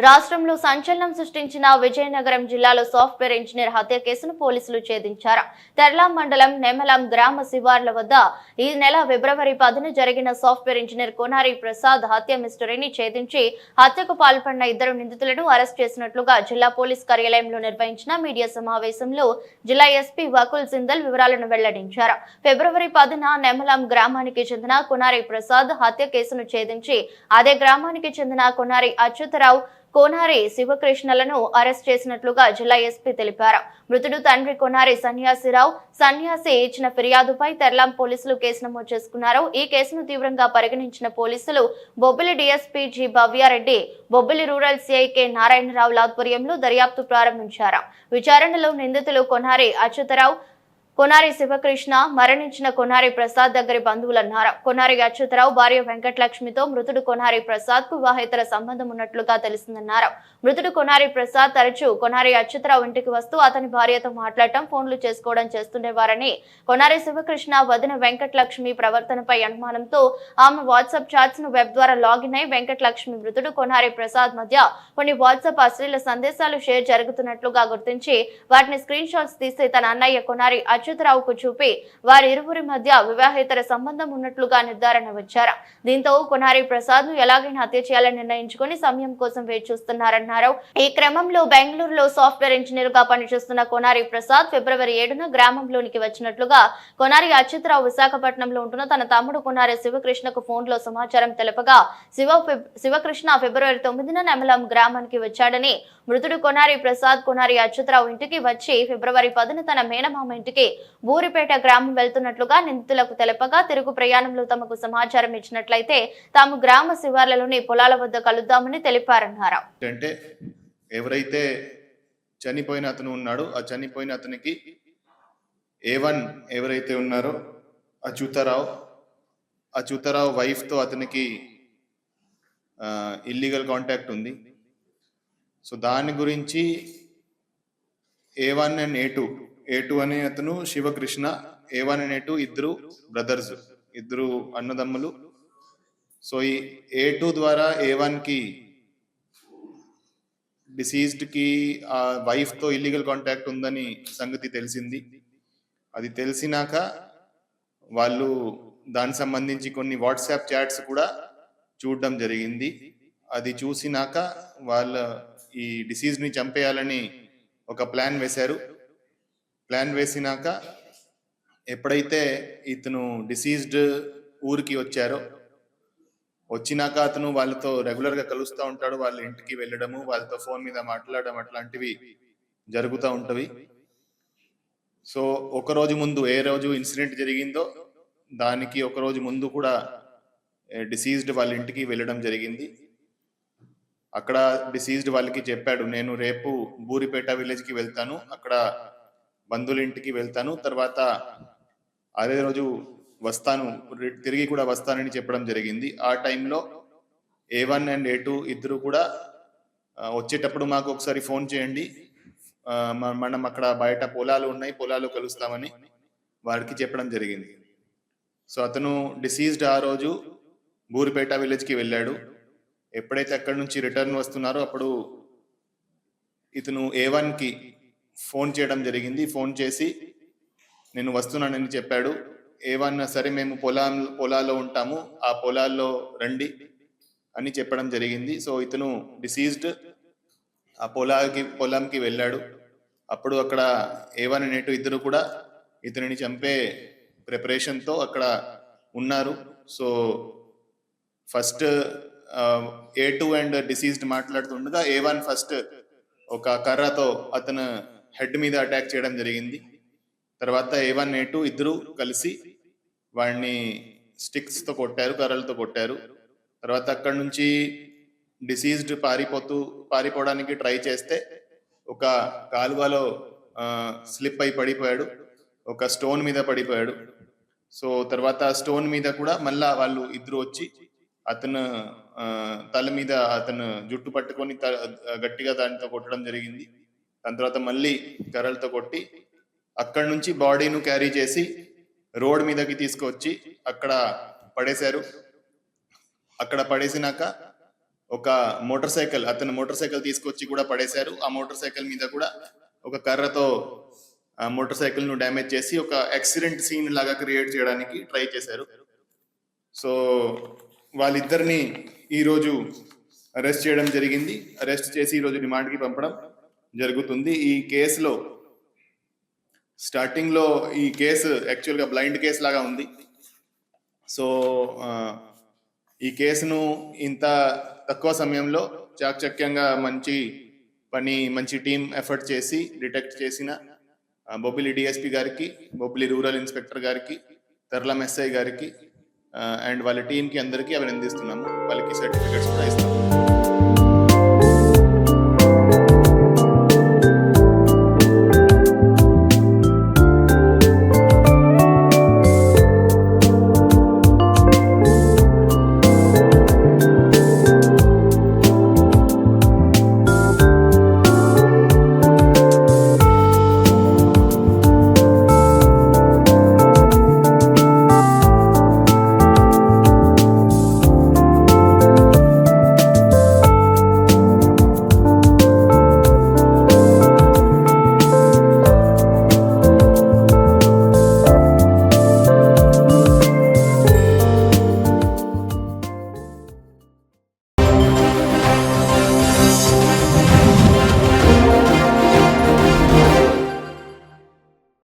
రాష్ట్రంలో సంచలనం సృష్టించిన విజయనగరం జిల్లాలో సాఫ్ట్వేర్ ఇంజనీర్ హత్య కేసును పోలీసులు ఛేదించారు. తెర్లాం మండలం నెమలం గ్రామ శివార్ల వద్ద ఈ నెల ఫిబ్రవరి 10న జరిగిన సాఫ్ట్వేర్ ఇంజనీర్ కోనారి ప్రసాద్ హత్య మిస్టరీని ఛేదించి హత్యకు పాల్పడిన 2 నిందితులను అరెస్ట్ చేసినట్లుగా జిల్లా పోలీస్ కార్యాలయంలో నిర్వహించిన మీడియా సమావేశంలో జిల్లా ఎస్పీ వకుల్ సిందల్ వివరాలను వెల్లడించారు. ఫిబ్రవరి 10న నెమలం గ్రామానికి చెందిన కోనారి ప్రసాద్ హత్య కేసును ఛేదించి అదే గ్రామానికి చెందిన కోనారి అచ్యుతరావు, కోనారి శివకృష్ణలను అరెస్ట్ చేసినట్లుగా జిల్లా ఎస్పీ తెలిపారు. మృతుడు తండ్రి కోనారి సన్యాసి ఇచ్చిన ఫిర్యాదుపై తెర్లాం పోలీసులు కేసు నమోదు చేసుకున్నారు. ఈ కేసును తీవ్రంగా పరిగణించిన పోలీసులు Bobbili DSP G Bhavya Reddy, Bobbili rural CI K Narayana Rao ఆధ్వర్యంలో దర్యాప్తు ప్రారంభించారు. విచారణలో నిందితులు కోనారి అచ్యుతరావు, కోనారి శివకృష్ణ మరణించిన కోనారి ప్రసాద్ దగ్గరి బంధువులన్నారు. కోనారి అచ్యుతరావు భార్య వెంకటలక్ష్మితో మృతుడు కోనారి ప్రసాద్ కు వివాహేతర సంబంధం ఉన్నట్లుగా తెలిసిందన్నారు. మృతుడు కోనారి ప్రసాద్ తరచూ కోనారి అచ్యుతరావు ఇంటికి వస్తూ అతని భార్యతో మాట్లాడటం, ఫోన్లు చేసుకోవడం చేస్తుండేవారని, కోనారి శివకృష్ణ వదిన వెంకటలక్ష్మి ప్రవర్తనపై అనుమానంతో ఆమె వాట్సాప్ చాట్స్ ను వెబ్ ద్వారా లాగిన్ అయి వెంకటలక్ష్మి మృతుడు కోనారి ప్రసాద్ మధ్య కొన్ని వాట్సాప్ అశ్లీల సందేశాలు షేర్ జరుగుతున్నట్లుగా గుర్తించి వాటిని స్క్రీన్ షాట్స్ తీసి తన అన్నయ్య కోనారి అచ్యుతరావుకు చూపి వారిరువురి మధ్య వివాహేతర సంబంధం ఉన్నట్లుగా నిర్ధారణ వచ్చారు. దీంతో కోనారి ప్రసాద్ ను ఎలాగైనా హత్య చేయాలని నిర్ణయించుకుని సమయం కోసం వేచి చూస్తున్నారన్నారు. ఈ క్రమంలో బెంగళూరులో సాఫ్ట్వేర్ ఇంజనీర్ గా పనిచేస్తున్న కోనారి ప్రసాద్ ఫిబ్రవరి 7న గ్రామంలోనికి వచ్చినట్లుగా కోనారి అచ్యుతరావు విశాఖపట్నంలో ఉంటున్న తన తమ్ముడు కోనారి శివకృష్ణకు ఫోన్ లో సమాచారం తెలపగా శివకృష్ణ ఫిబ్రవరి 9న నెమలం గ్రామానికి వచ్చాడని, మృతుడు కోనారి ప్రసాద్ కోనారి అచ్యుతరావు ఇంటికి వచ్చి ఫిబ్రవరి 10న తన మేనమామ ఇంటికి బూరిపేట గ్రామం వెళ్తున్నట్లుగా నిందితులకు తెలపగా తిరుగు ప్రయాణంలో తమకు సమాచారం ఇచ్చినట్లయితే తాము గ్రామ శివార్లలోని పొలాల వద్ద కలుద్దామని తెలిపారన్నారు. అంటే ఎవరైతే చనిపోయిన అతను ఉన్నాడో ఆ చనిపోయిన అతనికి A1 ఎవరైతే ఉన్నారో అచ్యుతరావు వైఫ్ తో అతనికి ఇల్లీగల్ కాంటాక్ట్ ఉంది. సో దాని గురించి A1 అండ్ A2 అనే అతను శివకృష్ణ, A1 అండ్ A2 ఇద్దరు బ్రదర్స్, ఇద్దరు అన్నదమ్ములు. సో ఈ A2 ద్వారా A1 కి డిసీజ్డ్ కి ఆ వైఫ్ తో ఇల్లీగల్ కాంటాక్ట్ ఉందని సంగతి తెలిసింది. అది తెలిసినాక వాళ్ళు దానికి సంబంధించి కొన్ని వాట్సాప్ చాట్స్ కూడా చూడడం జరిగింది. అది చూసినాక వాళ్ళ ఈ డిసీజ్ ని చంపేయాలని ఒక ప్లాన్ వేశారు. ప్లాన్ వేసినాక ఎప్పుడైతే ఇతను డిసీజ్డ్ ఊరికి వచ్చినాక అతను వాళ్ళతో రెగ్యులర్ గా కలుస్తూ ఉంటాడు. వాళ్ళ ఇంటికి వెళ్ళడము, వాళ్ళతో ఫోన్ మీద మాట్లాడడం అట్లాంటివి జరుగుతూ ఉంటవి. సో ఒక రోజు ముందు, ఏ రోజు ఇన్సిడెంట్ జరిగిందో దానికి ఒక రోజు ముందు కూడా డిసీజ్డ్ వాళ్ళ ఇంటికి వెళ్ళడం జరిగింది. అక్కడ డిసీజ్డ్ వాళ్ళకి చెప్పాడు, నేను రేపు బూరిపేట విలేజ్ కి వెళ్తాను, అక్కడ బంధువుల ఇంటికి వెళ్తాను, తర్వాత అదే రోజు వస్తాను, తిరిగి కూడా వస్తానని చెప్పడం జరిగింది. ఆ టైంలో A1 అండ్ A2 ఇద్దరు కూడా వచ్చేటప్పుడు మాకు ఒకసారి ఫోన్ చేయండి, మనం అక్కడ బయట పొలాలు ఉన్నాయి, పొలాలు కలుస్తామని వాడికి చెప్పడం జరిగింది. సో అతను డిసీజ్డ్ ఆ రోజు బూరిపేట విలేజ్ కి వెళ్ళాడు. ఎప్పుడైతే అక్కడి నుంచి రిటర్న్ వస్తున్నారో అప్పుడు ఇతను A1 కి ఫోన్ చేయడం జరిగింది. ఫోన్ చేసి నేను వస్తున్నానని చెప్పాడు. A1 సరే మేము పొలాల్లో ఉంటాము, ఆ పొలాల్లో రండి అని చెప్పడం జరిగింది. సో ఇతను డిసీజ్డ్ ఆ పొలంకి వెళ్ళాడు. అప్పుడు అక్కడ A1 అండ్ A2 ఇద్దరు కూడా ఇతనిని చంపే ప్రిపరేషన్తో అక్కడ ఉన్నారు. So first A2 and diseased మాట్లాడుతుండగా A1 ఫస్ట్ ఒక కర్రతో అతను హెడ్ మీద అటాక్ చేయడం జరిగింది. తర్వాత A1 A2 ఇద్దరు కలిసి వాడిని స్టిక్స్ తో కొట్టారు, కర్రలతో కొట్టారు. తర్వాత అక్కడ నుంచి డిసీజ్డ్ పారిపోవడానికి ట్రై చేస్తే ఒక కాలువలో స్లిప్ అయి పడిపోయాడు, ఒక స్టోన్ మీద పడిపోయాడు. సో తర్వాత స్టోన్ మీద కూడా మళ్ళా వాళ్ళు ఇద్దరు వచ్చి అతను తల మీద అతను జుట్టు పట్టుకొని గట్టిగా దానితో కొట్టడం జరిగింది. దాని తర్వాత మళ్ళీ కర్రలతో కొట్టి అక్కడి నుంచి బాడీను క్యారీ చేసి రోడ్ మీదకి తీసుకువచ్చి అక్కడ పడేశారు. అక్కడ పడేసినాక ఒక అతను మోటార్ సైకిల్ తీసుకొచ్చి కూడా పడేశారు. ఆ మోటార్ సైకిల్ మీద కూడా ఒక కర్రతో ఆ మోటార్ సైకిల్ ను డ్యామేజ్ చేసి ఒక యాక్సిడెంట్ సీన్ లాగా క్రియేట్ చేయడానికి ట్రై చేశారు. సో వాళ్ళిద్దరిని ఈరోజు అరెస్ట్ చేయడం జరిగింది. అరెస్ట్ చేసి ఈరోజు రిమాండ్కి పంపడం జరుగుతుంది. ఈ కేసులో స్టార్టింగ్ లో ఈ కేసు యాక్చువల్గా బ్లైండ్ కేసు లాగా ఉంది. సో ఈ కేసును ఇంత తక్కువ సమయంలో చాకచక్యంగా మంచి టీం ఎఫర్ట్ చేసి డిటెక్ట్ చేసిన బొబ్బిలి డిఎస్పి గారికి, బొబ్బిలి రూరల్ ఇన్స్పెక్టర్ గారికి, తర్లం ఎస్ఐ గారికి అండ్ వాళ్ళ టీంకి అందరికీ అభినందిస్తున్నాము. వాళ్ళకి సర్టిఫికెట్స్ కూడా ఇస్తాము.